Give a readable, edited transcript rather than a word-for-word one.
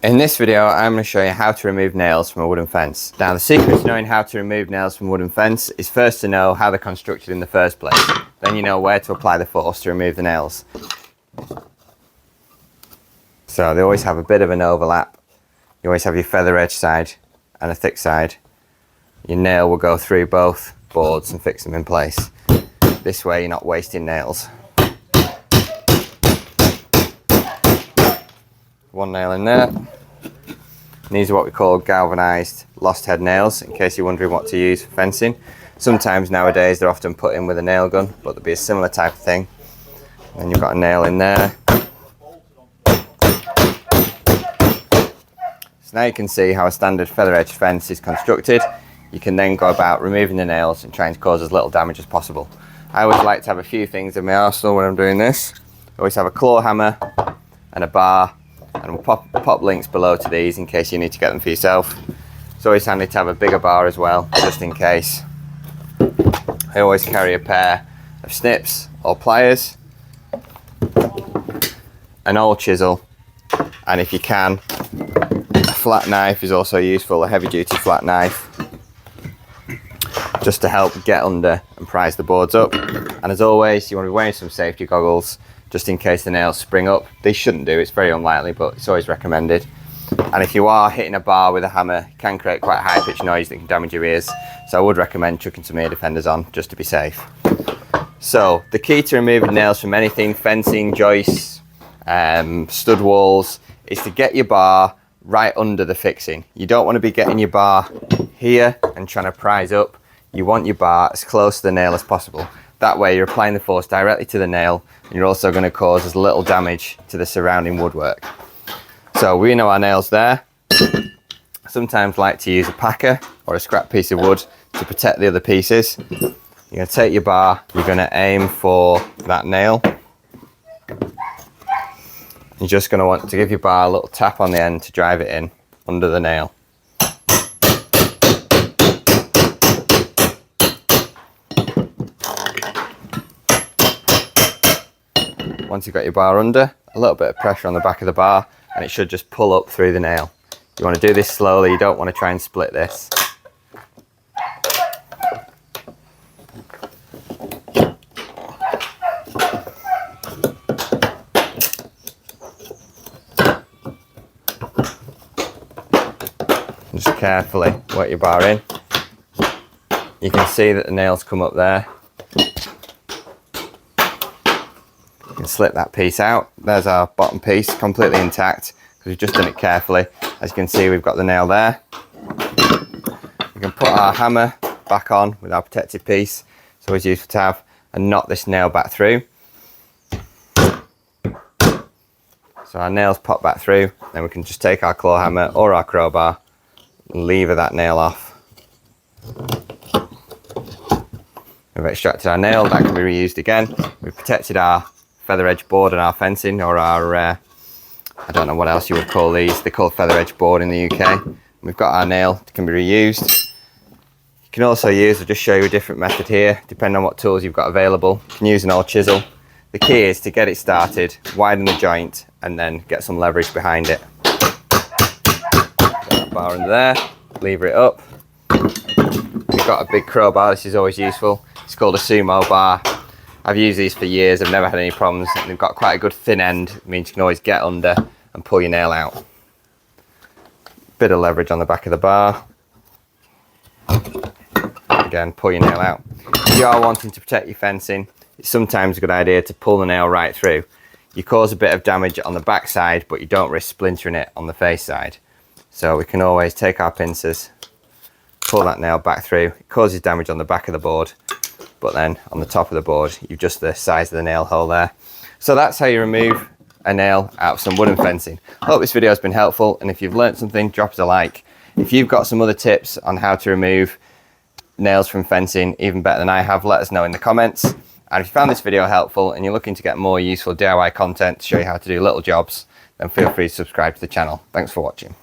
In this video, I'm going to show you how to remove nails from a wooden fence. Now, the secret to knowing how to remove nails from a wooden fence is first to know how they're constructed in the first place. Then you know where to apply the force to remove the nails. So they always have a bit of an overlap. You always have your feather edge side and a thick side. Your nail will go through both boards and fix them in place. This way you're not wasting nails. One nail in there. These are what we call galvanized lost head nails, in case you're wondering what to use for fencing. Sometimes nowadays they're often put in with a nail gun, but there'll be a similar type of thing. And you've got a nail in there. So now you can see how a standard feather edge fence is constructed. You can then go about removing the nails and trying to cause as little damage as possible. I always like to have a few things in my arsenal when I'm doing this. I always have a claw hammer and a bar, and we'll pop links below to these in case you need to get them for yourself. It's always handy to have a bigger bar as well, just in case. I always carry a pair of snips or pliers, an old chisel, and if you can, a flat knife is also useful, a heavy duty flat knife, just to help get under and prise the boards up. And as always, you want to be wearing some safety goggles just in case the nails spring up. They shouldn't do, it's very unlikely, but it's always recommended. And if you are hitting a bar with a hammer, it can create quite a high pitched noise that can damage your ears. So I would recommend chucking some ear defenders on just to be safe. So the key to removing nails from anything, fencing, joists, stud walls, is to get your bar right under the fixing. You don't want to be getting your bar here and trying to prise up. You want your bar as close to the nail as possible. That way you're applying the force directly to the nail, and you're also going to cause as little damage to the surrounding woodwork. So we know our nail's there. Sometimes like to use a packer or a scrap piece of wood to protect the other pieces. You're going to take your bar, you're going to aim for that nail. You're just going to want to give your bar a little tap on the end to drive it in under the nail. Once you've got your bar under, a little bit of pressure on the back of the bar and it should just pull up through the nail. You want to do this slowly, you don't want to try and split this. Just carefully work your bar in. You can see that the nails come up there. You can slip that piece out. There's our bottom piece, completely intact, because we've just done it carefully. As you can see, we've got the nail there. We can put our hammer back on with our protective piece. It's always useful to have, and knock this nail back through. So our nails pop back through, then we can just take our claw hammer or our crowbar and lever that nail off. We've extracted our nail, that can be reused again. We've protected our feather edge board and our fencing, or our, I don't know what else you would call these. They're called feather edge board in the UK. We've got our nail that can be reused. You can also use, I'll just show you a different method here, depending on what tools you've got available. You can use an old chisel. The key is to get it started, widen the joint, and then get some leverage behind it. Get that bar under there, lever it up. We've got a big crowbar, this is always useful. It's called a sumo bar. I've used these for years, I've never had any problems. They've got quite a good thin end, it means you can always get under and pull your nail out. Bit of leverage on the back of the bar. Again, pull your nail out. If you are wanting to protect your fencing, it's sometimes a good idea to pull the nail right through. You cause a bit of damage on the back side, but you don't risk splintering it on the face side. So we can always take our pincers, pull that nail back through. It causes damage on the back of the board, but then on the top of the board, you've just the size of the nail hole there. So that's how you remove a nail out of some wooden fencing. I hope this video has been helpful, and if you've learnt something, drop us a like. If you've got some other tips on how to remove nails from fencing, even better than I have, let us know in the comments. And if you found this video helpful and you're looking to get more useful DIY content to show you how to do little jobs, then feel free to subscribe to the channel. Thanks for watching.